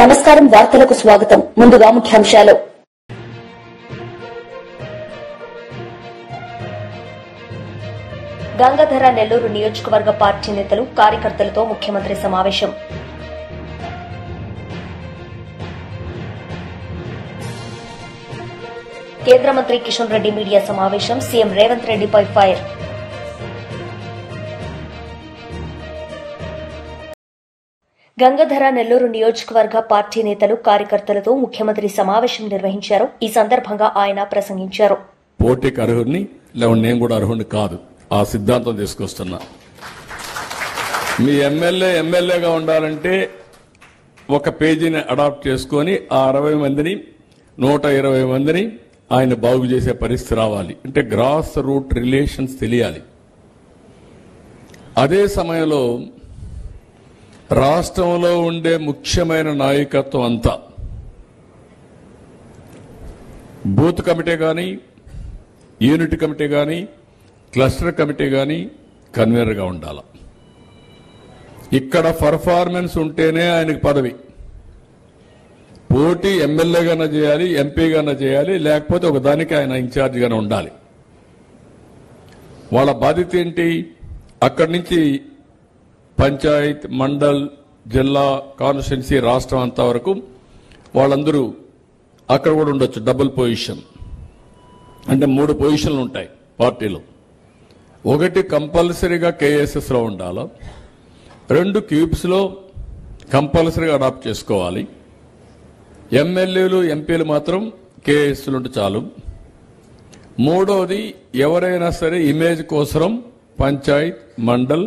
నమస్కారం వార్తలకు స్వాగతం. ముందుగా ముఖ్యాంశాలు. గంగాధర నెల్లూరు నియోజకవర్గ పార్టీ నేతలు కార్యకర్తలతో ముఖ్యమంత్రి సమావేశం. కేంద్ర మంత్రి కిషన్ రెడ్డి మీడియా సమావేశం. సీఎం రేవంత్ రెడ్డిపై ఫైర్. గంగాధర నెల్లూరు నియోజకవర్గ పార్టీ నేతలు కార్యకర్తలతో ముఖ్యమంత్రి సమావేశం నిర్వహించారు. ఈ సందర్భంగా ఆయన ప్రసంగించారు. పోటీకి అర్హుడిని లేవు, నేను కూడా అర్హుడిని కాదు, ఆ సిద్ధాంతం తీసుకొస్తున్నా. మీ ఎమ్మెల్యేగా ఉండాలంటే ఒక పేజీని అడాప్ట్ చేసుకుని ఆ 60 మందిని 120 మందిని ఆయన బాగు చేసే పరిస్థితి రావాలి. అంటే గ్రాస్ రూట్ రిలేషన్స్ తెలియాలి. అదే సమయంలో రాష్ట్రంలో ఉండే ముఖ్యమైన నాయకత్వం అంతా బూత్ కమిటీ కానీ, యూనిట్ కమిటీ కానీ, క్లస్టర్ కమిటీ కానీ కన్వీనర్గా ఉండాలి. ఇక్కడ పర్ఫార్మెన్స్ ఉంటేనే ఆయనకు పదవి. పోటీ ఎమ్మెల్యేగానే చేయాలి, ఎంపీగానే చేయాలి, లేకపోతే ఒక దానికి ఆయన ఇన్ఛార్జిగానే ఉండాలి. వాళ్ళ బాధ్యత ఏంటి? అక్కడి నుంచి పంచాయత్, మండల్, జిల్లా, కాన్స్టిట్యున్సీ, రాష్ట్రం అంతా వరకు వాళ్ళందరూ అక్కడ కూడా ఉండొచ్చు. డబుల్ పొజిషన్ అంటే 3 పొజిషన్లు ఉంటాయి పార్టీలో. ఒకటి కంపల్సరీగా కేఎస్ఎస్లో ఉండాలి, 2 క్యూబ్స్లో కంపల్సరీగా అడాప్ట్ చేసుకోవాలి. ఎమ్మెల్యేలు, ఎంపీలు మాత్రం కేఎస్లు ఉంటే చాలు. మూడోది, ఎవరైనా సరే ఇమేజ్ కోసం పంచాయత్, మండల్,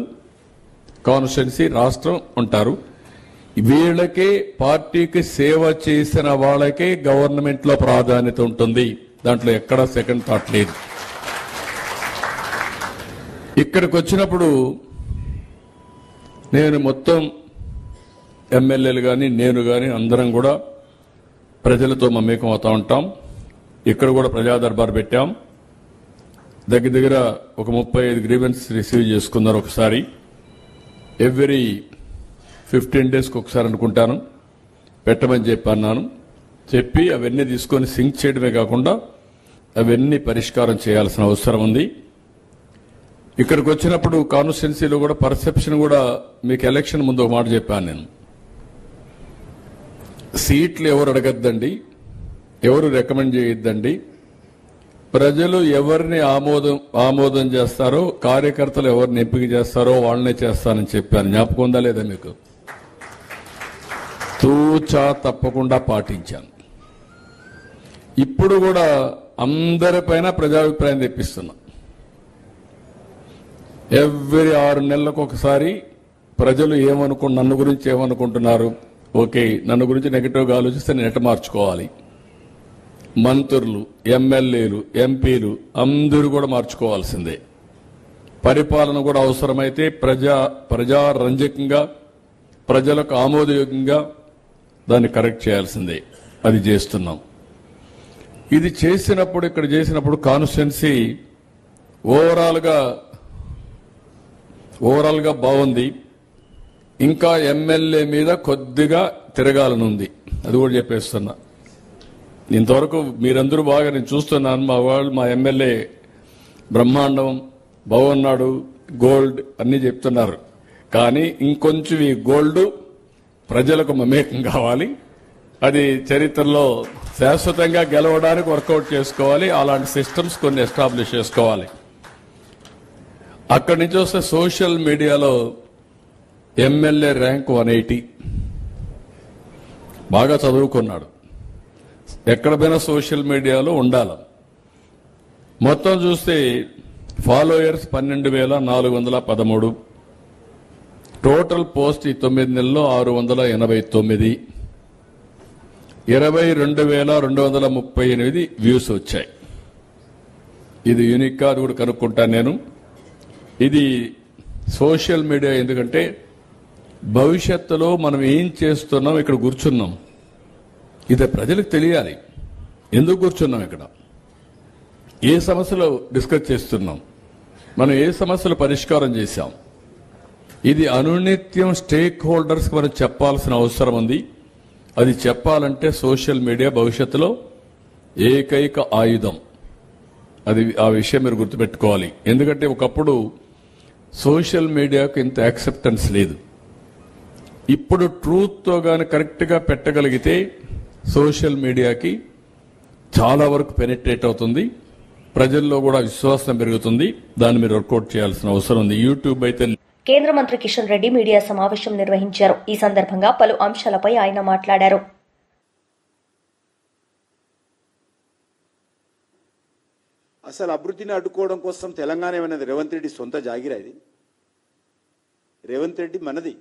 కాన్స్టిట్యున్సీ, రాష్ట్రం ఉంటారు. వీళ్ళకే, పార్టీకి సేవ చేసిన వాళ్ళకే గవర్నమెంట్ లో ప్రాధాన్యత ఉంటుంది. దాంట్లో ఎక్కడా సెకండ్ థాట్ లేదు. ఇక్కడికి వచ్చినప్పుడు నేను మొత్తం ఎమ్మెల్యేలు కానీ, నేను కానీ అందరం కూడా ప్రజలతో మమేకం అవుతా ఉంటాం. ఇక్కడ కూడా ప్రజా దర్బార్ పెట్టాం. దగ్గర ఒక 35 గ్రీవెన్స్ రిసీవ్ చేసుకున్నారు. ఒకసారి ఎవ్రీ 15 డేస్కి ఒకసారి అనుకుంటాను పెట్టమని చెప్పన్నాను. చెప్పి అవన్నీ తీసుకొని సింక్ చేయడమే కాకుండా అవన్నీ పరిష్కారం చేయాల్సిన అవసరం ఉంది. ఇక్కడికి వచ్చినప్పుడు కాన్స్టిట్యున్సీలో కూడా పర్సెప్షన్ కూడా మీకు ఎలక్షన్ ముందు ఒక మాట చెప్పాను నేను. సీట్లు ఎవరు అడగద్దండి, ఎవరు రికమెండ్ చేయొద్దండి. ప్రజలు ఎవరిని ఆమోదం చేస్తారో, కార్యకర్తలు ఎవరిని ఎంపిక చేస్తారో వాళ్ళనే చేస్తానని చెప్పాను. జ్ఞాపకం ఉందా లేదా మీకు? తూచా తప్పకుండా పాటించాను. ఇప్పుడు కూడా అందరిపైన ప్రజాభిప్రాయం తెప్పిస్తున్నా. ఎవ్రీ 6 నెలలకు ఒకసారి ప్రజలు నన్ను గురించి ఏమనుకుంటున్నారు, ఓకే, నన్ను గురించి నెగిటివ్గా ఆలోచిస్తే నేను ఎట్ట మార్చుకోవాలి. మంత్రులు, ఎమ్మెల్యేలు, ఎంపీలు అందరూ కూడా మార్చుకోవాల్సిందే. పరిపాలన కూడా అవసరమైతే ప్రజారంజకంగా, ప్రజలకు ఆమోదయోగ్యంగా దాన్ని కరెక్ట్ చేయాల్సిందే. అది చేస్తున్నాం. ఇది చేసినప్పుడు, ఇక్కడ చేసినప్పుడు కాన్స్టిట్యున్సీ ఓవరాల్ గా బాగుంది. ఇంకా ఎమ్మెల్యే మీద కొద్దిగా తిరగాలనుంది. అది కూడా చెప్పేస్తున్నా. ఇంతవరకు మీరందరూ బాగా నేను చూస్తున్నాను. మా ఎమ్మెల్యే బ్రహ్మాండం, బాగున్నాడు, గోల్డ్ అన్ని చెప్తున్నారు. కానీ ఇంకొంచెం ఈ గోల్డ్ ప్రజలకు మమేకం కావాలి. అది చరిత్రలో శాశ్వతంగా గెలవడానికి వర్కౌట్ చేసుకోవాలి. అలాంటి సిస్టమ్స్ కొన్ని ఎస్టాబ్లిష్ చేసుకోవాలి. అక్కడి నుంచి వస్తే సోషల్ మీడియాలో ఎమ్మెల్యే ర్యాంక్ 180, బాగా చదువుకున్నాడు. ఎక్కడ పోయినా సోషల్ మీడియాలో ఉండాలి. మొత్తం చూస్తే ఫాలోయర్స్ 12,413, టోటల్ పోస్ట్ ఈ 9 నెలల్లో 689, 22,238 వ్యూస్ వచ్చాయి. ఇది యూనిక్ గా, అది కూడా కనుక్కుంటాను నేను. ఇది సోషల్ మీడియా. ఎందుకంటే భవిష్యత్తులో మనం ఏం చేస్తున్నాం, ఇక్కడ కూర్చున్నాం, ఇది ప్రజలకు తెలియాలి. ఎందుకు కూర్చున్నాం, ఇక్కడ ఏ సమస్యలు డిస్కస్ చేస్తున్నాం, మనం ఏ సమస్యలు పరిష్కారం చేశాం, ఇది అనునిత్యం స్టేక్ హోల్డర్స్ మనం చెప్పాల్సిన అవసరం ఉంది. అది చెప్పాలంటే సోషల్ మీడియా భవిష్యత్తులో ఏకైక ఆయుధం. అది ఆ విషయం మీరు గుర్తుపెట్టుకోవాలి. ఎందుకంటే ఒకప్పుడు సోషల్ మీడియాకు ఇంత యాక్సెప్టెన్స్ లేదు. ఇప్పుడు ట్రూత్తో గాని కరెక్ట్గా పెట్టగలిగితే సోషల్ మీడియాకి చాలా వరకు పెనిట్రేట్ అవుతుంది, ప్రజల్లో కూడా విశ్వాసం పెరుగుతుంది. దాన్ని మీరు వర్కౌట్ చేయాల్సిన అవసరం ఉంది. యూట్యూబ్ అయితే. కేంద్ర మంత్రి కిషన్ రెడ్డి మీడియా సమావేశం నిర్వహించారు. ఈ సందర్భంగా పలు అంశాలపై ఆయన మాట్లాడారు. అసలు అభివృద్ధిని అడ్డుకోవడం కోసం తెలంగాణ ఏమన్నది రేవంత్ రెడ్డి సొంత జాగిరా? ఇది రేవంత్ రెడ్డి మనది,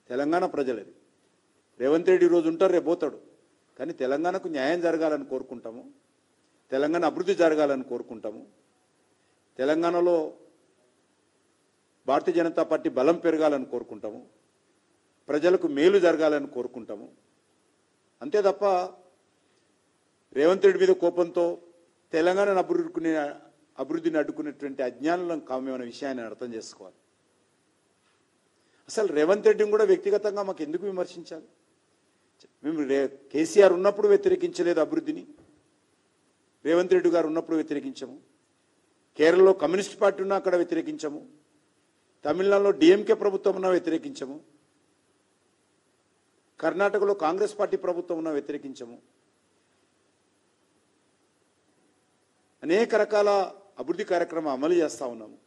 తెలంగాణ ప్రజలది. రేవంత్ రెడ్డి రోజు ఉంటారు, రేపు పోతాడు. కానీ తెలంగాణకు న్యాయం జరగాలని కోరుకుంటాము, తెలంగాణ అభివృద్ధి జరగాలని కోరుకుంటాము, తెలంగాణలో భారతీయ జనతా పార్టీ బలం పెరగాలని కోరుకుంటాము, ప్రజలకు మేలు జరగాలని కోరుకుంటాము. అంతే తప్ప రేవంత్ రెడ్డి మీద కోపంతో తెలంగాణను అభివృద్ధిని అడ్డుకునేటువంటి అజ్ఞానం కామేమన్న విషయాన్ని అర్థం చేసుకోవాలి. అసలు రేవంత్ రెడ్డిని కూడా వ్యక్తిగతంగా మాకు ఎందుకు విమర్శించాలి? మేము కేసీఆర్ ఉన్నప్పుడు వ్యతిరేకించలేదు అభివృద్ధిని, రేవంత్ రెడ్డి గారు ఉన్నప్పుడు వ్యతిరేకించాము. కేరళలో కమ్యూనిస్ట్ పార్టీ ఉన్నా అక్కడ వ్యతిరేకించాము, తమిళనాడులో డిఎంకే ప్రభుత్వం ఉన్నా వ్యతిరేకించాము, కర్ణాటకలో కాంగ్రెస్ పార్టీ ప్రభుత్వం ఉన్నా వ్యతిరేకించాము. అనేక రకాల అభివృద్ధి కార్యక్రమం అమలు చేస్తూ ఉన్నాము.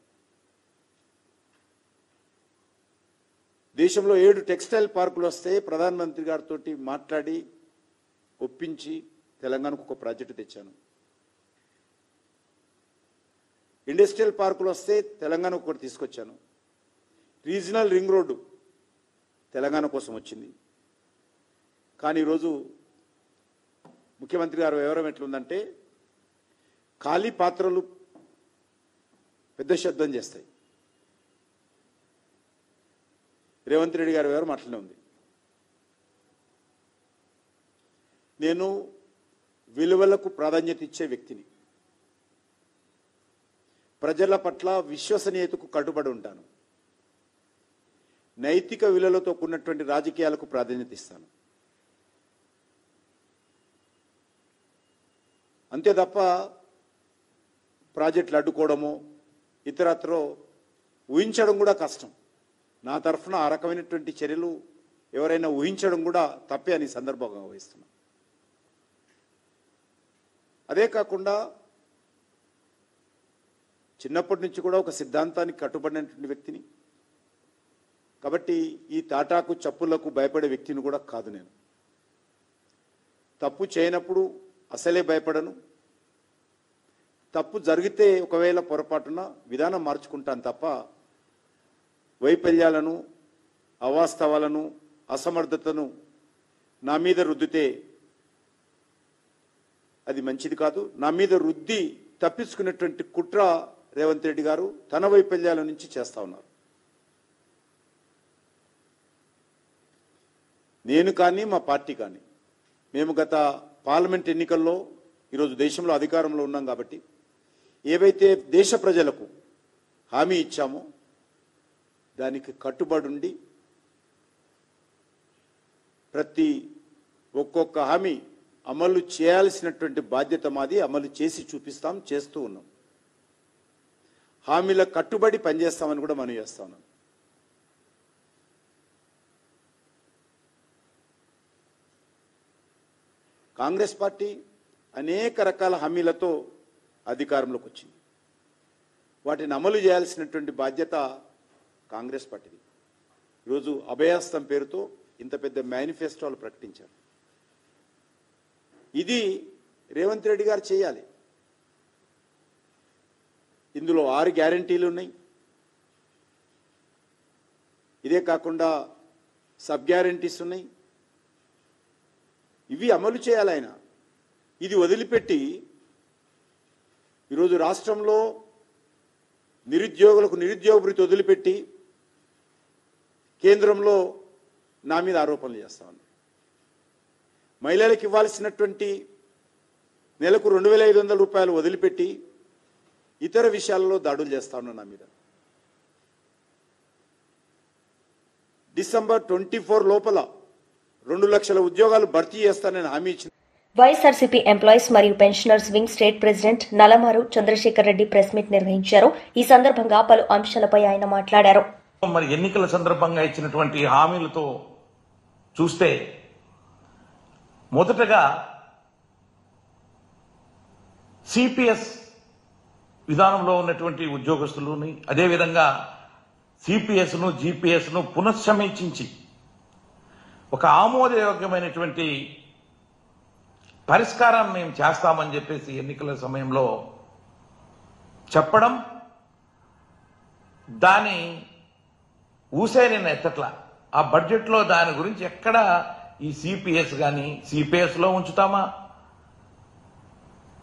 దేశంలో 7 టెక్స్టైల్ పార్కులు వస్తే ప్రధానమంత్రి గారితో మాట్లాడి ఒప్పించి తెలంగాణకు ఒక ప్రాజెక్టు తెచ్చాను. ఇండస్ట్రియల్ పార్కులు వస్తే తెలంగాణకు ఒకటి తీసుకొచ్చాను. రీజనల్ రింగ్ రోడ్డు తెలంగాణ కోసం వచ్చింది. కానీ ఈరోజు ముఖ్యమంత్రి గారు వివరం ఎట్లుందంటే ఖాళీ పాత్రలు పెద్ద శబ్దం చేస్తాయి. రేవంత్ రెడ్డి గారి వివరం అట్లనే ఉంది. నేను విలువలకు ప్రాధాన్యత ఇచ్చే వ్యక్తిని, ప్రజల పట్ల విశ్వసనీయతకు కట్టుబడి ఉంటాను, నైతిక విలువలతో కూడినటువంటి రాజకీయాలకు ప్రాధాన్యత ఇస్తాను. అంతే తప్ప ప్రాజెక్టులు అడ్డుకోవడమో ఇతరత్రో ఊహించడం కూడా కష్టం. నా తరఫున ఆ రకమైనటువంటి చర్యలు ఎవరైనా ఊహించడం కూడా తప్పే అని సందర్భంగా వహిస్తున్నా. అదే కాకుండా చిన్నప్పటి నుంచి కూడా ఒక సిద్ధాంతానికి కట్టుబడినటువంటి వ్యక్తిని కాబట్టి ఈ తాటాకు చప్పులకు భయపడే వ్యక్తిని కూడా కాదు. నేను తప్పు చేయనప్పుడు అసలే భయపడను. తప్పు జరిగితే ఒకవేళ పొరపాటున విధానం మార్చుకుంటాను తప్ప వైఫల్యాలను, అవాస్తవాలను, అసమర్థతను నా మీద రుద్దితే అది మంచిది కాదు. నా మీద రుద్ది తప్పించుకునేటువంటి కుట్ర రేవంత్ రెడ్డి గారు తన వైఫల్యాల నుంచి చేస్తా ఉన్నారు. నేను కానీ మా పార్టీ కానీ మేము గత పార్లమెంట్ ఎన్నికల్లో ఈరోజు దేశంలో అధికారంలో ఉన్నాం కాబట్టి ఏవైతే దేశ ప్రజలకు హామీ ఇచ్చామో దానికి కట్టుబడి ఉండి ప్రతి ఒక్కొక్క హామీ అమలు చేయాల్సినటువంటి బాధ్యత మాది. అమలు చేసి చూపిస్తాం, చేస్తూ ఉన్నాం. హామీల కట్టుబడి పనిచేస్తామని కూడా మనం చేస్తా ఉన్నాం. కాంగ్రెస్ పార్టీ అనేక రకాల హామీలతో అధికారంలోకి వచ్చింది. వాటిని అమలు చేయాల్సినటువంటి బాధ్యత కాంగ్రెస్ పార్టీది. ఈరోజు అభయహస్తం పేరుతో ఇంత పెద్ద మేనిఫెస్టోలు ప్రకటించారు. ఇది రేవంత్ రెడ్డి గారు చేయాలి. ఇందులో 6 గ్యారంటీలు ఉన్నాయి. ఇదే కాకుండా సబ్ గ్యారంటీస్ ఉన్నాయి. ఇవి అమలు చేయాలి ఆయన. ఇది వదిలిపెట్టి ఈరోజు రాష్ట్రంలో నిరుద్యోగులకు నిరుద్యోగ భృతి వదిలిపెట్టి కేంద్రంలో నా మీద ఆరోపణలు చేస్తా ఉన్నారు. మహిళలకు ఇవ్వాల్సినటువంటి నెలకు 2,500 రూపాయలు వదిలిపెట్టి ఇతర విషయాలలో దాడులు చేస్తా ఉన్నారు నా మీద. డిసెంబర్ 24 లోపల 2 లక్షల ఉద్యోగాలు భర్తీ చేస్తానని హామీ ఇచ్చిన వైఎస్ఆర్సీపీ ఎంప్లాయీస్ మరియు pensioners wing state president Nalamaru Chandrasekhar Reddy press meet నిర్వహించారు. ఈ సందర్భంగా పలు అంశాలపై ఆయన మాట్లాడారు. మరి ఎన్నికల సందర్భంగా ఇచ్చినటువంటి హామీలతో చూస్తే మొదటగా సిపిఎస్ విధానంలో ఉన్నటువంటి ఉద్యోగస్తులని అదేవిధంగా సిపిఎస్ను జిపిఎస్ను పునఃసమీక్షించి ఒక ఆమోదయోగ్యమైనటువంటి పరిష్కారాన్ని మేము చేస్తామని చెప్పేసి ఎన్నికల సమయంలో చెప్పడం, దాని ఊసే నేను ఎత్తట్లా. ఆ బడ్జెట్లో దాని గురించి ఎక్కడ ఈ సిపిఎస్ కానీ సిపిఎస్లో ఉంచుతామా,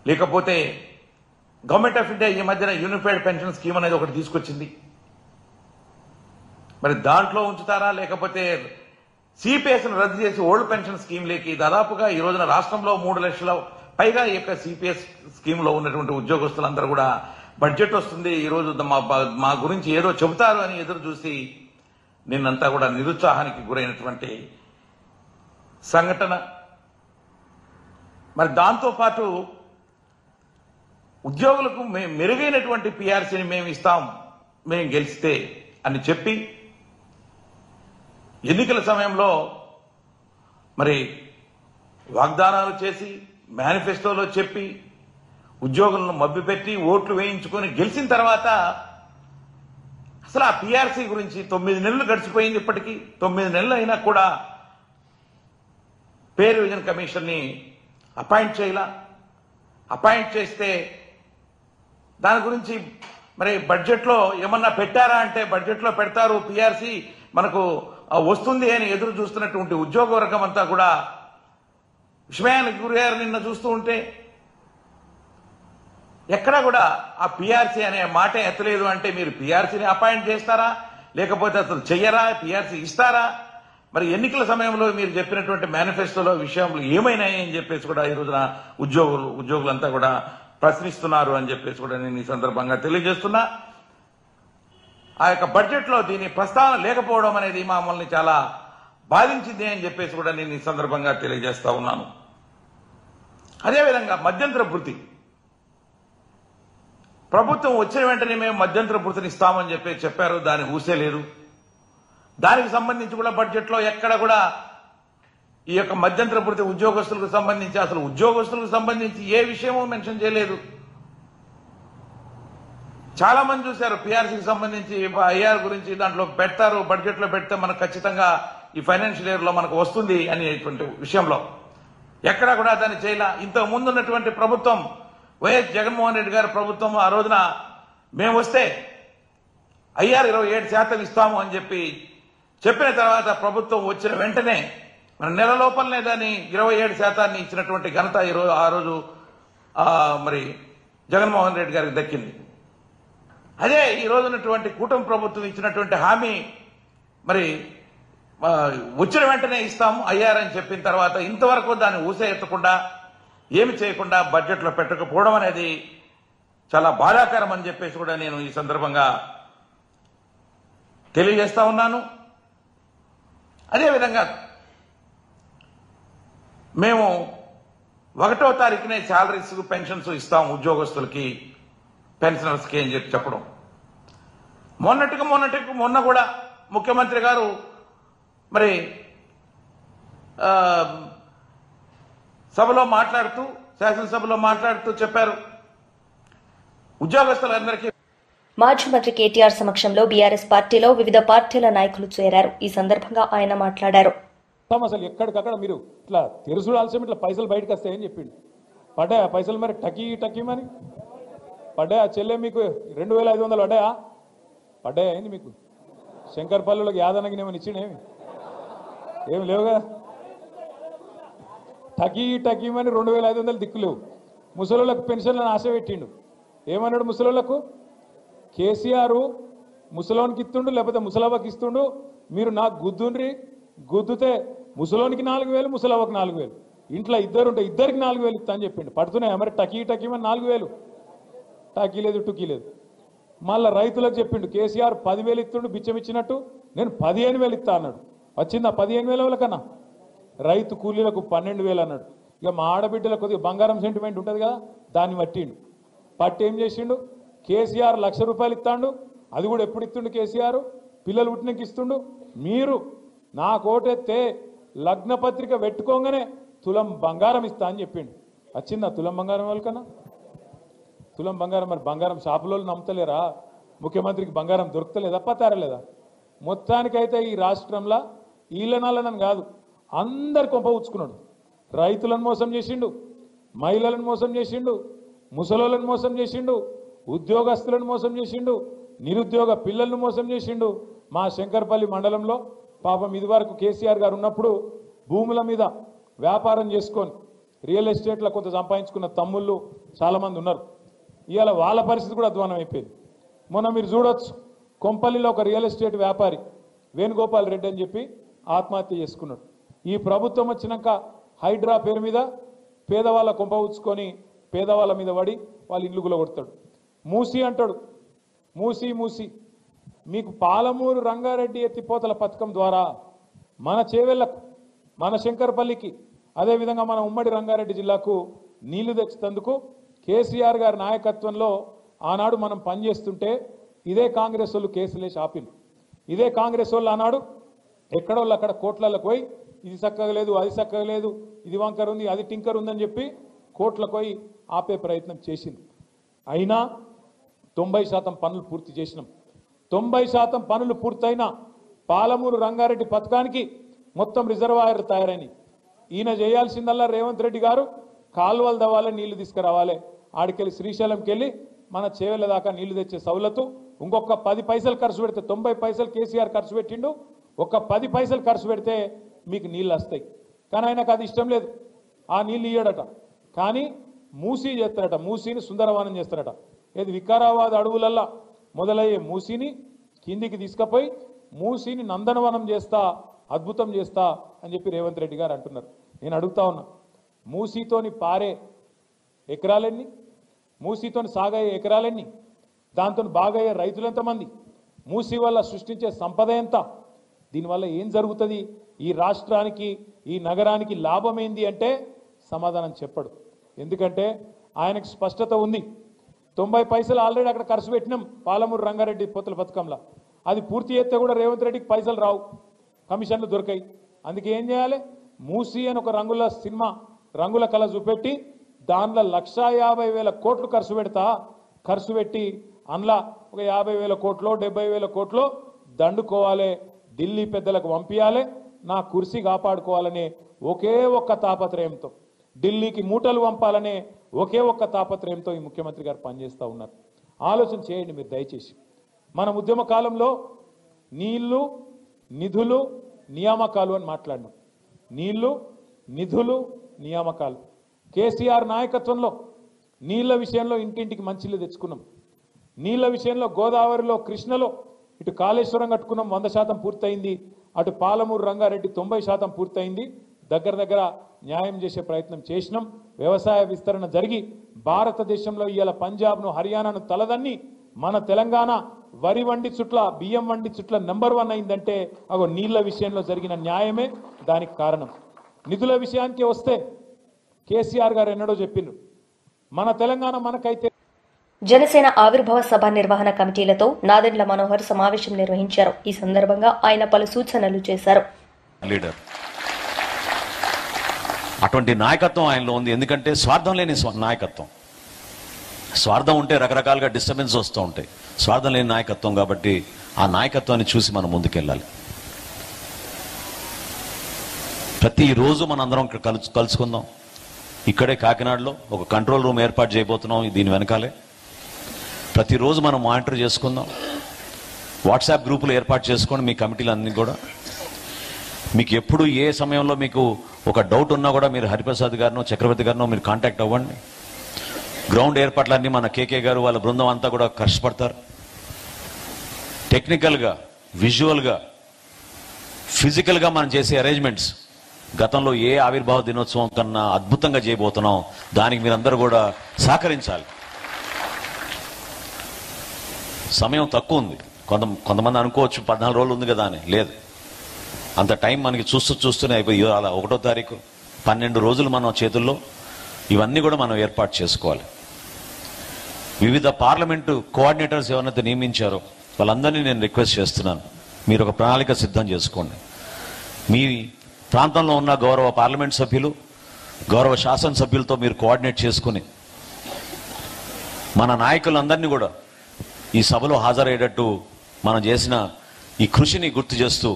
లేకపోతే గవర్నమెంట్ ఆఫ్ ఇండియా ఈ మధ్యన యూనిఫైడ్ పెన్షన్ స్కీమ్ అనేది ఒకటి తీసుకొచ్చింది, మరి దాంట్లో ఉంచుతారా, లేకపోతే సిపిఎస్ను రద్దు చేసి ఓల్డ్ పెన్షన్ స్కీమ్లోకి దాదాపుగా ఈ రోజున రాష్ట్రంలో 3 లక్షల పైగా ఈ యొక్క సిపిఎస్ స్కీమ్లో ఉన్నటువంటి ఉద్యోగస్తులందరూ కూడా బడ్జెట్ వస్తుంది, ఈ రోజు మా గురించి ఏదో చెబుతారు అని ఎదురు చూసి నిన్నంతా కూడా నిరుత్సాహానికి గురైనటువంటి సంఘటన. మరి దాంతోపాటు ఉద్యోగులకు మెరుగైనటువంటి పిఆర్సీని మేము ఇస్తాం మేము గెలిస్తే అని చెప్పి ఎన్నికల సమయంలో మరి వాగ్దానాలు చేసి మేనిఫెస్టోలో చెప్పి ఉద్యోగులను మభ్యపెట్టి ఓట్లు వేయించుకొని గెలిచిన తర్వాత అసలు ఆ పిఆర్సీ గురించి 9 నెలలు గడిచిపోయింది. ఇప్పటికీ 9 నెలలు అయినా కూడా పే రివిజన్ కమిషన్ని అపాయింట్ చేయాల. అపాయింట్ చేస్తే దాని గురించి మరి బడ్జెట్లో ఏమన్నా పెట్టారా అంటే బడ్జెట్లో పెడతారు, పిఆర్సీ మనకు వస్తుంది అని ఎదురు చూస్తున్నటువంటి ఉద్యోగ వర్గం అంతా కూడా విస్మయానికి గురయ్యారు. నిన్న చూస్తూ ఉంటే ఎక్కడా కూడా ఆ పిఆర్సీ అనే మాటే ఎత్తలేదు. అంటే మీరు పిఆర్సీని అపాయింట్ చేస్తారా, లేకపోతే అసలు చెయ్యరా, పిఆర్సీ ఇస్తారా? మరి ఎన్నికల సమయంలో మీరు చెప్పినటువంటి మేనిఫెస్టోలో విషయంలో ఏమైనాయి అని చెప్పేసి కూడా ఈ రోజున ఉద్యోగులంతా కూడా ప్రశ్నిస్తున్నారు అని చెప్పేసి కూడా నేను ఈ సందర్భంగా తెలియజేస్తున్నా. ఆ యొక్క బడ్జెట్లో దీని ప్రస్తావన లేకపోవడం అనేది మమ్మల్ని చాలా బాధించింది అని చెప్పేసి కూడా నేను ఈ సందర్భంగా తెలియజేస్తా ఉన్నాను. అదేవిధంగా మధ్యంతర భృతి, ప్రభుత్వం వచ్చిన వెంటనే మేము మధ్యంతర భృతిని ఇస్తామని చెప్పారు, దాని ఊసే లేదు. దానికి సంబంధించి కూడా బడ్జెట్లో ఎక్కడ కూడా ఈ యొక్క మధ్యంతర భృతి ఉద్యోగస్తులకు సంబంధించి అసలు ఉద్యోగస్తులకు సంబంధించి ఏ విషయమూ మెన్షన్ చేయలేదు. చాలా మంది చూశారు పిఆర్సీకి సంబంధించి ఐఆర్ గురించి దాంట్లో పెడతారు, బడ్జెట్లో పెడితే మనకు ఖచ్చితంగా ఈ ఫైనాన్షియల్ ఇయర్ లో మనకు వస్తుంది అనేటువంటి విషయంలో ఎక్కడా కూడా దాన్ని చేయలా. ఇంతకు ముందు ఉన్నటువంటి ప్రభుత్వం వైఎస్ జగన్మోహన్ రెడ్డి గారి ప్రభుత్వం ఆ రోజున మేము వస్తే ఐఆర్ 27% ఇస్తాము అని చెప్పిన తర్వాత ప్రభుత్వం వచ్చిన వెంటనే మన నెల లోపలనే దాన్ని 27% ఇచ్చినటువంటి ఘనత ఆ రోజు మరి జగన్మోహన్ రెడ్డి గారికి దక్కింది. అదే ఈ రోజున్నటువంటి కూటమి ప్రభుత్వం ఇచ్చినటువంటి హామీ మరి వచ్చిన వెంటనే ఇస్తాము ఐఆర్ అని చెప్పిన తర్వాత ఇంతవరకు దాన్ని ఊసే ఎత్తకుండా ఏమి చేయకుండా బడ్జెట్లో పెట్టకపోవడం అనేది చాలా బాధాకరం అని చెప్పేసి కూడా నేను ఈ సందర్భంగా తెలియజేస్తా ఉన్నాను. అదేవిధంగా మేము 1వ తారీఖునే శాలరీస్ పెన్షన్స్ ఇస్తాం ఉద్యోగస్తులకి పెన్షనర్స్కి అని చెప్పడం, మొన్న కూడా ముఖ్యమంత్రి గారు మరి శాసనసభలో మాట్లాడుతూ చెప్పారు ఉద్యోగస్తులందరికీ. మాజీ మంత్రి కేటీఆర్ సమక్షంలో బీఆర్ఎస్ పార్టీలో వివిధ పార్టీల నాయకులు చేరారు. ఈ సందర్భంగా ఆయన మాట్లాడారు. అసలు ఎక్కడికక్కడ మీరు ఇట్లా తెరుసుడాల్సిన ఇట్లా పైసలు బయటకు వస్తాయని చెప్పిండు. పడ్డాయా పైసలు? మరి టకీమని పడ్డాయా? చెల్లె మీకు 2500 పడ్డాయా? పడ్డాయా అయింది మీకు? శంకర్పల్లిలోకి యాదనకి ఏమని ఇచ్చిండేమి? ఏమి లేవుగా. టకీమని 2500 దిక్కులేవు. ముసలోళ్ళకు పెన్షన్లను ఆశ పెట్టిండు. ఏమన్నాడు ముసలోళ్ళకు? కేసీఆర్ ముసలోనికి ఇస్తుండు, లేకపోతే ముసలవ్వకి ఇస్తుండు, మీరు నాకు గుద్దుండ్రి, గుద్దుతే ముసలోనికి 4000, ముసలవ్వకు 4000, ఇంట్లో ఇద్దరుంటే ఇద్దరికి 4000 ఇస్తా అని చెప్పిండు. పడుతున్నాయా మరి? టకీమని 4000 టాకీ లేదు, టుకీ లేదు. మళ్ళీ రైతులకు చెప్పిండు కేసీఆర్ 10,000 ఇస్తుండు బిచ్చం ఇచ్చినట్టు, నేను 15,000 ఇస్తా అన్నాడు. వచ్చిందా 15,000 కన్నా? రైతు కూలీలకు 12,000 అన్నాడు. ఇక మా ఆడబిడ్డలకు కొద్దిగా బంగారం సెంటిమెంట్ ఉంటుంది కదా, దాన్ని పట్టిండు. పట్టి ఏం చేసిండు? కేసీఆర్ ₹1,00,000 ఇస్తాడు. అది కూడా ఎప్పుడు ఇస్తుండు కేసీఆర్? పిల్లలు పుట్టినకి ఇస్తుండు. మీరు నాకు ఓటెత్తే లగ్న పత్రిక పెట్టుకోగానే తులం బంగారం ఇస్తా అని చెప్పిండు. వచ్చిందా తులం బంగారం వాళ్ళకన్నా? తులం బంగారం మరి బంగారం షాపులో నమ్ముతలేరా? ముఖ్యమంత్రికి బంగారం దొరుకుతలేదా? పతారలేదా? మొత్తానికైతే ఈ రాష్ట్రంలో ఈలనాలని కాదు, అందరు కొంప ఉచ్చుకున్నాడు. రైతులను మోసం చేసిండు, మహిళలను మోసం చేసిండు, ముసలోళ్ళను మోసం చేసిండు, ఉద్యోగస్తులను మోసం చేసిండు, నిరుద్యోగ పిల్లలను మోసం చేసిండు. మా శంకర్పల్లి మండలంలో పాపం ఇదివరకు కేసీఆర్ గారు ఉన్నప్పుడు భూముల మీద వ్యాపారం చేసుకొని రియల్ ఎస్టేట్లో కొంత సంపాదించుకున్న తమ్ముళ్ళు చాలామంది ఉన్నారు. ఇవాళ వాళ్ళ పరిస్థితి కూడా అధ్వానం అయిపోయింది. మొన్న మీరు చూడొచ్చు, కొంపల్లిలో ఒక రియల్ ఎస్టేట్ వ్యాపారి వేణుగోపాల్ రెడ్డి అని చెప్పి ఆత్మహత్య చేసుకున్నాడు. ఈ ప్రభుత్వం వచ్చినాక హైడ్రా పేరు మీద పేదవాళ్ళ కొంప ఉచ్చుకొని పేదవాళ్ళ మీద పడి వాళ్ళ ఇల్లు గులగొడతాడు. మూసి అంటాడు. మూసి మూసి మీకు పాలమూరు రంగారెడ్డి ఎత్తిపోతల పథకం ద్వారా మన చేవెళ్లకు, మన శంకర్పల్లికి, అదేవిధంగా మన ఉమ్మడి రంగారెడ్డి జిల్లాకు నీళ్లు తెచ్చేందుకు కేసీఆర్ గారి నాయకత్వంలో ఆనాడు మనం పనిచేస్తుంటే ఇదే కాంగ్రెస్ వాళ్ళు కేసులేసి ఆపింది. ఇదే కాంగ్రెస్ వాళ్ళు ఆనాడు ఎక్కడోళ్ళు అక్కడ కోట్లకు పోయి ఇది చక్కగా లేదు, అది చక్కగా లేదు, ఇది వంకర్ ఉంది, అది టింకర్ ఉందని చెప్పి కోట్లకు పోయి ఆపే ప్రయత్నం చేసింది. అయినా 90% పనులు పూర్తి చేసినాం. 90% పనులు పూర్తయినా పాలమూరు రంగారెడ్డి పథకానికి మొత్తం రిజర్వాయర్ తయారైనవి. ఈయన చేయాల్సిందల్లా రేవంత్ రెడ్డి గారు కాలువలు దవ్వాలి, నీళ్లు తీసుకురావాలి. ఆడికెళ్ళి శ్రీశైలంకి వెళ్ళి మన చేవెళ్ళ దాకా నీళ్లు తెచ్చే సౌలతు ఇంకొక 10 పైసలు ఖర్చు పెడితే, 90 పైసలు కేసీఆర్ ఖర్చు పెట్టిండు, ఒక 10 పైసలు ఖర్చు పెడితే మీకు నీళ్ళు వస్తాయి. కానీ ఆయనకు అది ఇష్టం లేదు, ఆ నీళ్ళు ఇయ్యడట. కానీ మూసీ చేస్తారట, మూసీని సుందరవనం చేస్తారట. ఏది వికారాబాద్ అడవులల్లా మొదలయ్యే మూసీని కిందికి తీసుకుపోయి మూసీని నందనవనం చేస్తా, అద్భుతం చేస్తా అని చెప్పి రేవంత్ రెడ్డి గారు అంటున్నారు. నేను అడుగుతా ఉన్నా, మూసీతోని పారే ఎకరాలెన్ని, మూసీతోని సాగయ్యే ఎకరాలెన్ని, దాంతో బాగయ్యే రైతులు ఎంతమంది, మూసీ వల్ల సృష్టించే సంపద ఎంత, దీనివల్ల ఏం జరుగుతుంది, ఈ రాష్ట్రానికి ఈ నగరానికి లాభం ఏంది అంటే సమాధానం చెప్పడు. ఎందుకంటే ఆయనకు స్పష్టత ఉంది. 90 పైసలు ఆల్రెడీ అక్కడ ఖర్చు పెట్టినాం పాలమూరు రంగారెడ్డి పోతల పథకంలో. అది పూర్తి చేస్తే కూడా రేవంత్ రెడ్డికి పైసలు రావు, కమిషన్లు దొరికాయి. అందుకే ఏం చేయాలి, మూసీ అని ఒక రంగుల సినిమా, రంగుల కళ చూపెట్టి దానిలో 1,50,000 కోట్లు ఖర్చు పెట్టి అందులో ఒక 50,000 కోట్లో 70,000 కోట్లో దండుకోవాలి, ఢిల్లీ పెద్దలకు పంపించాలి, నా కుర్సీ కాపాడుకోవాలనే ఒకే ఒక్క తాపత్రయంతో, ఢిల్లీకి మూటలు పంపాలనే ఒకే ఒక్క తాపత్రయంతో ఈ ముఖ్యమంత్రి గారు పనిచేస్తూ ఉన్నారు. ఆలోచన చేయండి మీరు దయచేసి. మన ఉద్యమ కాలంలో నీళ్లు, నిధులు, నియామకాలు అని మాట్లాడినాం. నీళ్లు, నిధులు, నియామకాలు. కేసీఆర్ నాయకత్వంలో నీళ్ల విషయంలో ఇంటింటికి మంచిళ్ళు తెచ్చుకున్నాం. నీళ్ల విషయంలో గోదావరిలో, కృష్ణలో ఇటు కాళేశ్వరం కట్టుకున్నాం, 100% పూర్తయింది. అటు పాలమూరు రంగారెడ్డి 90% పూర్తయింది. దగ్గర న్యాయం చేసే ప్రయత్నం చేసినాం. వ్యవసాయ విస్తరణ జరిగి భారతదేశంలో ఇవాళ పంజాబ్ను, హర్యానాను తలదన్ని మన తెలంగాణ వరి వండి చుట్ల, బియ్యం వండి చుట్ల నెంబర్ 1 అయిందంటే అగో నీళ్ల విషయంలో జరిగిన న్యాయమే దానికి కారణం. నిధుల విషయానికి వస్తే కేసీఆర్ గారు ఎన్నడో చెప్పిండ్రు, మన తెలంగాణ మనకైతే. జనసేన ఆవిర్భావ సభ నిర్వహణ కమిటీలతో నాదెండ్ల మనోహర్ సమావేశం నిర్వహించారు. ఈ సందర్భంగా ఆయన పలు సూచనలు చేశారు. లీడర్ అటువంటి నాయకత్వం ఆయనలో ఉంది. ఎందుకంటే స్వార్థం లేని నాయకత్వం. స్వార్థం ఉంటే రకరకాలుగా డిస్టర్బెన్స్ వస్తూ ఉంటాయి. స్వార్థం లేని నాయకత్వం కాబట్టి ఆ నాయకత్వాన్ని చూసి మనం ముందుకెళ్ళాలి. ప్రతిరోజు మనం అందరం కలుసుకుందాం. ఇక్కడే కాకినాడలో ఒక కంట్రోల్ రూమ్ ఏర్పాటు చేయబోతున్నాం. దీని వెనకాలే ప్రతిరోజు మనం మానిటర్ చేసుకుందాం. వాట్సాప్ గ్రూపులు ఏర్పాటు చేసుకోండి మీ కమిటీలన్నీ కూడా. మీకు ఎప్పుడు ఏ సమయంలో మీకు ఒక డౌట్ ఉన్నా కూడా మీరు హరిప్రసాద్ గారినో చక్రవర్తి గారినో మీరు కాంటాక్ట్ అవ్వండి. గ్రౌండ్ ఏర్పాట్లన్నీ మన కేకే గారు వాళ్ళ బృందం అంతా కూడా కష్టపడతారు. టెక్నికల్గా, విజువల్గా, ఫిజికల్గా మనం చేసే అరేంజ్మెంట్స్ గతంలో ఏ ఆవిర్భావ దినోత్సవం కన్నా అద్భుతంగా చేయబోతున్నాం. దానికి మీరందరూ కూడా సహకరించాలి. సమయం తక్కువ ఉంది. కొంతమంది అనుకోవచ్చు 14 రోజులు ఉంది కదా అని. లేదు, అంత టైం మనకి చూస్తూనే అయిపోయి అలా 1వ తారీఖు 12 రోజులు మన చేతుల్లో ఇవన్నీ కూడా మనం ఏర్పాటు చేసుకోవాలి. వివిధ పార్లమెంటు కోఆర్డినేటర్స్ ఎవరైతే నియమించారో వాళ్ళందరినీ నేను రిక్వెస్ట్ చేస్తున్నాను, మీరు ఒక ప్రణాళిక సిద్ధం చేసుకోండి. మీ ప్రాంతంలో ఉన్న గౌరవ పార్లమెంట్ సభ్యులు, గౌరవ శాసనసభ్యులతో మీరు కోఆర్డినేట్ చేసుకుని మన నాయకులందరినీ కూడా ఈ సభలో హాజరయ్యేటట్టు మనం చేసిన ఈ కృషిని గుర్తు చేస్తూ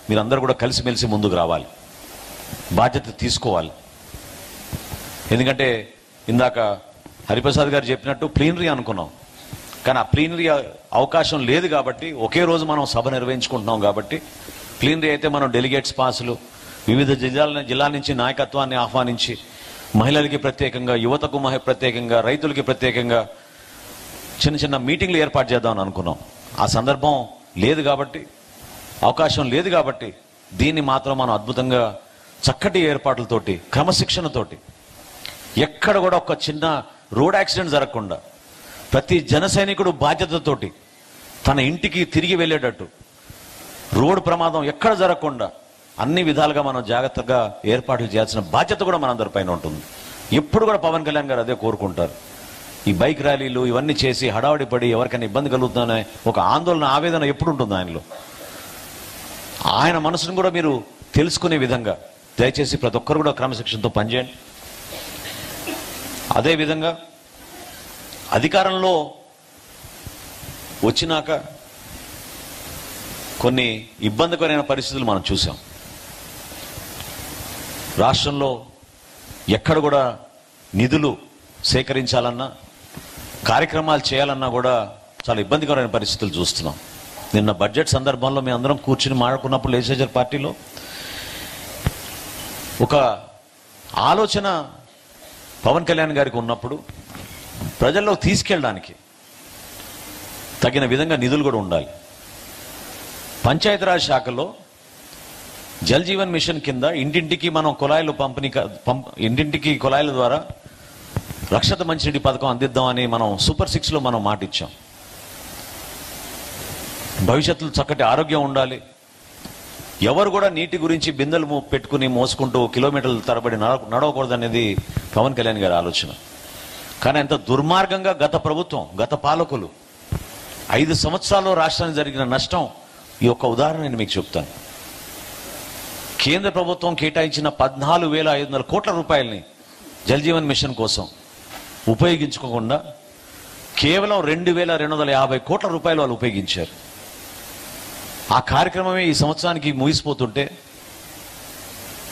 మీరందరూ కూడా కలిసిమెలిసి ముందుకు రావాలి, బాధ్యత తీసుకోవాలి. ఎందుకంటే ఇందాక హరిప్రసాద్ గారు చెప్పినట్టు ప్లీనరీ అనుకున్నాం, కానీ ఆ ప్లీనరీ అవకాశం లేదు కాబట్టి ఒకే రోజు మనం సభ నిర్వహించుకుంటున్నాం. కాబట్టి ప్లీనరీ అయితే మనం డెలిగేట్స్ పాసులు వివిధ జిల్లాల నుంచి నాయకత్వాన్ని ఆహ్వానించి మహిళలకి ప్రత్యేకంగా, యువతకు ప్రత్యేకంగా, రైతులకి ప్రత్యేకంగా చిన్న చిన్న మీటింగ్లు ఏర్పాటు చేద్దామని అనుకున్నాం. ఆ సందర్భం లేదు కాబట్టి, అవకాశం లేదు కాబట్టి దీన్ని మాత్రం మనం అద్భుతంగా చక్కటి ఏర్పాట్లతోటి, క్రమశిక్షణతోటి, ఎక్కడ కూడా ఒక చిన్న రోడ్ యాక్సిడెంట్ జరగకుండా ప్రతి జన సైనికుడు బాధ్యతతోటి తన ఇంటికి తిరిగి వెళ్ళేటట్టు, రోడ్డు ప్రమాదం ఎక్కడ జరగకుండా అన్ని విధాలుగా మనం జాగ్రత్తగా ఏర్పాట్లు చేయాల్సిన బాధ్యత కూడా మనందరిపైన ఉంటుంది. ఎప్పుడు కూడా పవన్ కళ్యాణ్ గారు అదే కోరుకుంటారు. ఈ బైక్ ర్యాలీలు ఇవన్నీ చేసి హడావడి పడి ఎవరికైనా ఇబ్బంది కలుగుతుందనే ఒక ఆందోళన, ఆవేదన ఎప్పుడు ఉంటుంది ఆయనలో. ఆయన మనసును కూడా మీరు తెలుసుకునే విధంగా దయచేసి ప్రతి ఒక్కరు కూడా క్రమశిక్షణతో పనిచేయండి. అదేవిధంగా అధికారంలో వచ్చినాక కొన్ని ఇబ్బందికరమైన పరిస్థితులు మనం చూసాం. రాష్ట్రంలో ఎక్కడ కూడా నిధులు సేకరించాలన్నా, కార్యక్రమాలు చేయాలన్నా కూడా చాలా ఇబ్బందికరమైన పరిస్థితులు చూస్తున్నాం. నిన్న బడ్జెట్ సందర్భంలో మేము అందరం కూర్చుని మాట్లాడుకున్నప్పుడు లెజిస్లేచర్ పార్టీలో ఒక ఆలోచన పవన్ కళ్యాణ్ గారికి ఉన్నప్పుడు ప్రజల్లో తీసుకెళ్ళడానికి తగిన విధంగా నిధులు కూడా ఉండాలి. పంచాయతీరాజ్ శాఖలో జల్ జీవన్ మిషన్ కింద ఇంటింటికి మనం కుళాయిలు ఇంటింటికి కుళాయిల ద్వారా రక్షిత మంచినీటి పథకం అందిద్దామని మనం సూపర్ 6లో మనం మాట ఇచ్చాం. భవిష్యత్తులో చక్కటి ఆరోగ్యం ఉండాలి, ఎవరు కూడా నీటి గురించి బిందెలు పెట్టుకుని మోసుకుంటూ కిలోమీటర్ల తరబడి నడవకూడదనేది పవన్ కళ్యాణ్ గారి ఆలోచన. కానీ ఎంత దుర్మార్గంగా గత ప్రభుత్వం, గత పాలకులు 5 సంవత్సరాల్లో రాష్ట్రానికి జరిగిన నష్టం ఈ ఒక్క ఉదాహరణ నేను మీకు చెప్తాను. కేంద్ర ప్రభుత్వం కేటాయించిన 14,500 కోట్ల రూపాయలని జల్ జీవన్ మిషన్ కోసం ఉపయోగించుకోకుండా కేవలం 2,250 కోట్ల రూపాయలు వాళ్ళు ఉపయోగించారు. ఆ కార్యక్రమమే ఈ సంవత్సరానికి ముగిసిపోతుంటే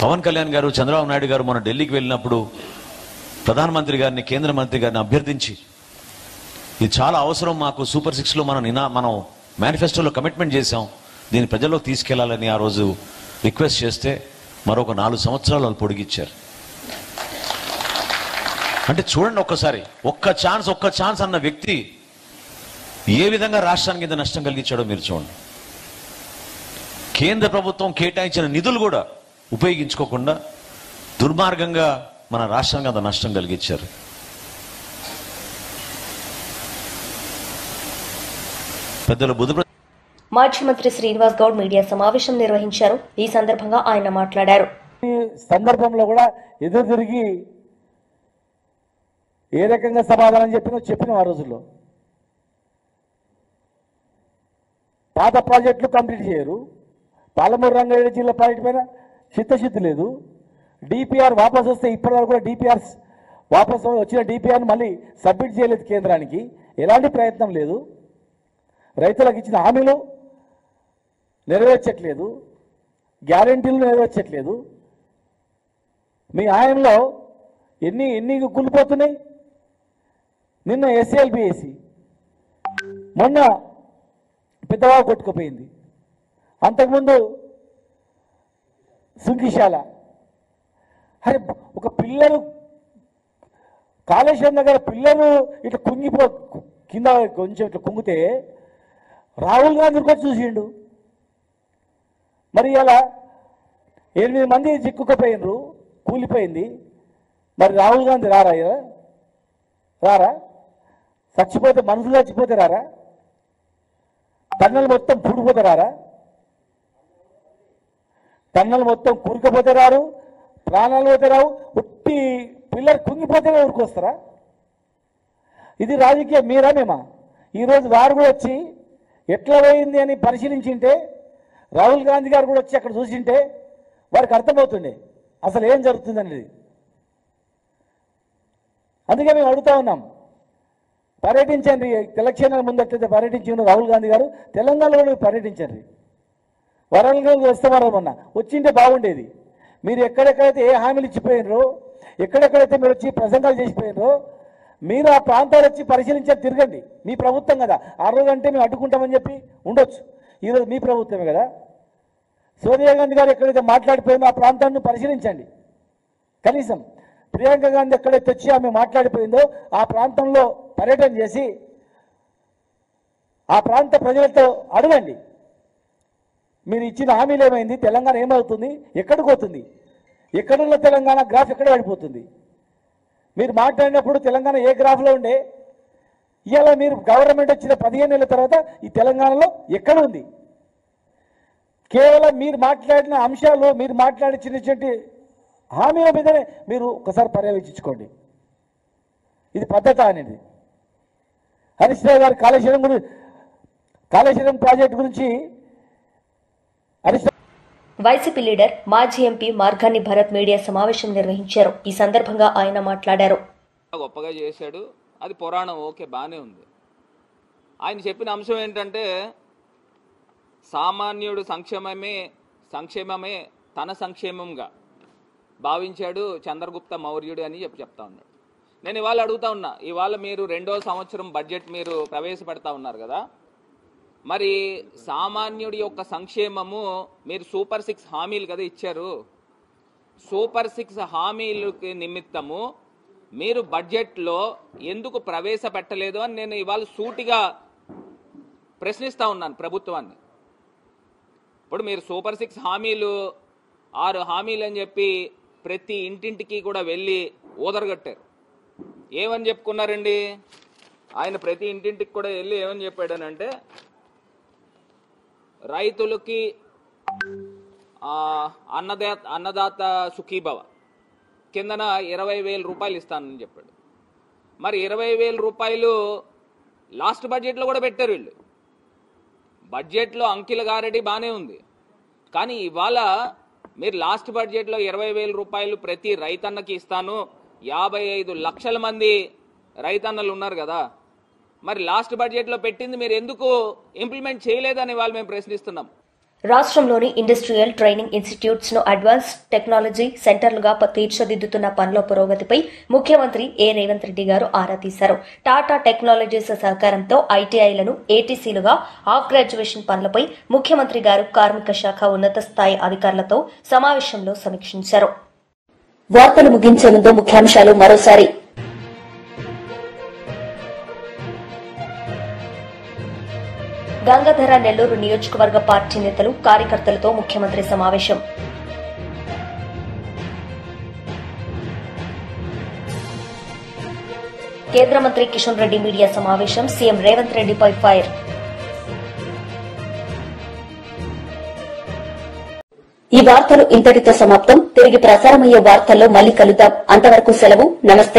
పవన్ కళ్యాణ్ గారు, చంద్రబాబు నాయుడు గారు మొన్న ఢిల్లీకి వెళ్ళినప్పుడు ప్రధానమంత్రి గారిని, కేంద్ర మంత్రి గారిని అభ్యర్థించి ఇది చాలా అవసరం మాకు, సూపర్ 6లో మనం మేనిఫెస్టోలో కమిట్మెంట్ చేశాం, దీన్ని ప్రజల్లోకి తీసుకెళ్లాలని ఆ రోజు రిక్వెస్ట్ చేస్తే మరొక 4 సంవత్సరాలు వాళ్ళు పొడిగించారు. అంటే చూడండి ఒక్కసారి, ఒక్క ఛాన్స్ అన్న వ్యక్తి ఏ విధంగా రాష్ట్రానికి ఇంత నష్టం కలిగించాడో మీరు చూడండి. కేంద్ర ప్రభుత్వం కేటాయించిన నిధులు కూడా ఉపయోగించుకోకుండా దుర్మార్గంగా మన రాష్ట్రానికి అంత నష్టం కలిగించారు. పెద్దలు మాజీ మంత్రి శ్రీనివాస్ గౌడ్ మీడియా సమావేశం నిర్వహించారు. ఈ సందర్భంగా ఆయన మాట్లాడారు. ఈ సందర్భంలో కూడా ఎదురు తిరిగి ఏ రకంగా సమాధానం చెప్పిన ఆ రోజుల్లో పాత ప్రాజెక్టులు కంప్లీట్ చేయరు, పాలమూరు రంగారెడ్డి జిల్లా ప్రాజెక్టు పైన చిత్తశుద్ధి లేదు, డిపిఆర్ వాపసు వస్తే ఇప్పటివరకు కూడా డిపిఆర్స్ వాపసు వచ్చిన డిపిఆర్ని మళ్ళీ సబ్మిట్ చేయలేదు కేంద్రానికి, ఎలాంటి ప్రయత్నం లేదు, రైతులకు ఇచ్చిన హామీలు నెరవేర్చట్లేదు, గ్యారెంటీలు నెరవేర్చట్లేదు. మీ హయాంలో ఎన్ని కూలిపోతున్నాయి. నిన్న ఎస్ఎల్బిఎసి, మొన్న పెద్దవాగు కొట్టుకుపోయింది, అంతకుముందు సుంకిశాల. అరే ఒక పిల్లలు కాళేశ్వరం దగ్గర పిల్లలు ఇట్లా కింద కొంచెం ఇట్లా కుంగితే రాహుల్ గాంధీ కూడా చూసిండు. మరి ఇలా 8 మంది చిక్కుకుపోయినరు, కూలిపోయింది. మరి రాహుల్ గాంధీ రారా? చచ్చిపోతే మనుషులు చచ్చిపోతే రారా? టన్నెలు మొత్తం పుడిపోతే రారా? టన్నలు మొత్తం కూరుకుపోతే రారు, ప్రాణాలు పోతే రావు, ఉట్టి పిల్లలు కుంగిపోతేనే ఊరుకొస్తారా? ఇది రాజకీయం మీరా మేమా? ఈరోజు వారు కూడా వచ్చి ఎట్లా పోయింది అని పరిశీలించింటే, రాహుల్ గాంధీ గారు కూడా వచ్చి అక్కడ చూసింటే వారికి అర్థమవుతుండే అసలు ఏం జరుగుతుంది అనేది. అందుకే మేము అడుగుతా ఉన్నాం, పర్యటించండి. ఎలక్షన్ ముందట్లయితే పర్యటించిన రాహుల్ గాంధీ గారు తెలంగాణలో పర్యటించండి. వరంగల్ వస్తే మొన్న వచ్చింటే బాగుండేది. మీరు ఎక్కడెక్కడైతే ఏ హామీలు ఇచ్చిపోయినరో, ఎక్కడెక్కడైతే మీరు వచ్చి ప్రసంగాలు చేసిపోయినరో, మీరు ఆ ప్రాంతాలు వచ్చి పరిశీలించాలి, తిరగండి. మీ ప్రభుత్వం కదా, ఆ రోజు అంటే మేము అడ్డుకుంటామని చెప్పి ఉండొచ్చు. ఈరోజు మీ ప్రభుత్వమే కదా. సోనియా గాంధీ గారు ఎక్కడైతే మాట్లాడిపోయిందో ఆ ప్రాంతాన్ని పరిశీలించండి. కనీసం ప్రియాంక గాంధీ ఎక్కడైతే వచ్చి ఆమె మాట్లాడిపోయిందో ఆ ప్రాంతంలో పర్యటన చేసి ఆ ప్రాంత ప్రజలతో అడగండి, మీరు ఇచ్చిన హామీలు ఏమైంది, తెలంగాణ ఏమవుతుంది, ఎక్కడికి పోతుంది, ఎక్కడున్న తెలంగాణ గ్రాఫ్ ఎక్కడ పడిపోతుంది. మీరు మాట్లాడినప్పుడు తెలంగాణ ఏ గ్రాఫ్లో ఉండే, ఇవాళ మీరు గవర్నమెంట్ వచ్చిన 15 నెలల తర్వాత ఈ తెలంగాణలో ఎక్కడ ఉంది? కేవలం మీరు మాట్లాడిన అంశాలు, మీరు మాట్లాడించినటువంటి హామీల మీదనే మీరు ఒకసారి పర్యవేక్షించుకోండి. ఇది పద్ధత అనేది. హరీష్ రావు గారు కాళేశ్వరం ప్రాజెక్టు గురించి వైసీపీ లీడర్ మాజీ ఎంపీ మార్గాని భరత్ మీడియా సమావేశం నిర్వహించారు. ఈ సందర్భంగా ఆయన మాట్లాడారు. గొప్పగా చేశాడు, అది పురాణం, ఓకే, బాగానే ఉంది. ఆయన చెప్పిన అంశం ఏంటంటే సామాన్యుడు సంక్షేమమే తన సంక్షేమంగా భావించాడు చంద్రగుప్త మౌర్యుడు అని చెప్తా ఉన్నాడు. నేను ఇవాళ అడుగుతా ఉన్నా, ఇవాళ మీరు 2వ సంవత్సరం బడ్జెట్ మీరు ప్రవేశపెడతా ఉన్నారు కదా, మరి సామాన్యుడి యొక్క సంక్షేమము మీరు సూపర్ 6 హామీలు కదా ఇచ్చారు. సూపర్ 6 హామీలకి నిమిత్తము మీరు బడ్జెట్లో ఎందుకు ప్రవేశపెట్టలేదు అని నేను ఇవాళ సూటిగా ప్రశ్నిస్తా ఉన్నాను ప్రభుత్వాన్ని. ఇప్పుడు మీరు సూపర్ 6 హామీలు 6 హామీలు అని చెప్పి ప్రతి ఇంటింటికి కూడా వెళ్ళి ఊదరగట్టారు. ఏమని చెప్పుకున్నారండి ఆయన? ప్రతి ఇంటింటికి కూడా వెళ్ళి ఏమని చెప్పాడనంటే, రైతులకి అన్నదాత సుఖీభవ కిందన 20,000 రూపాయలు ఇస్తానని చెప్పాడు. మరి 20,000 రూపాయలు లాస్ట్ బడ్జెట్లో కూడా పెట్టారు వీళ్ళు. బడ్జెట్లో అంకిల గారెడ్డి బాగానే ఉంది, కానీ ఇవాళ మీరు లాస్ట్ బడ్జెట్లో 20,000 రూపాయలు ప్రతి రైతన్నకి ఇస్తాను, 55 లక్షల మంది రైతన్నలు ఉన్నారు కదా, మరి లాస్ట్ బడ్జెట్లో పెట్టింది మీరు ఎందుకు ఇంప్లిమెంట్ చేయలేదని వాళ్ళు మేము ప్రశ్నిస్తున్నాం. రాష్ట్రంలోని ఇండస్ట్రియల్ ట్రైనింగ్ ఇన్స్టిట్యూట్స్ ను అడ్వాన్స్ టెక్నాలజీ సెంటర్లుగా తీర్చిదిద్దుతున్న పనుల పురోగతిపై ముఖ్యమంత్రి రేవంత్ రెడ్డి గారు ఆరా తీశారు. టాటా టెక్నాలజీస్ సహకారంతో ఐటీఐలను ఏటీసీలుగా ఆఫ్ గ్రాడ్యుయేషన్ పనులపై ముఖ్యమంత్రి గారు కార్మిక శాఖ ఉన్నత స్థాయి అధికారులతో సమావేశంలో సమీక్షించారు. వార్తలు ముగించే ముందు ముఖ్యాంశాలు మరోసారి. గంగాధర నెల్లూరు నియోజకవర్గ పార్టీ నేతలు కార్యకర్తలతో ముఖ్యమంత్రి సమావేశం. కేంద్ర మంత్రి కిషన్ రెడ్డి మీడియా సమావేశం. సీఎం రేవంత్ రెడ్డిపై ఫైర్. ఈ వార్తలు ఇంతటితో సమాప్తం. తిరిగి ప్రసారమయ్యే వార్తల్లో మళ్లీ కలుద్దాం. అంతవరకు సెలవు. నమస్తే.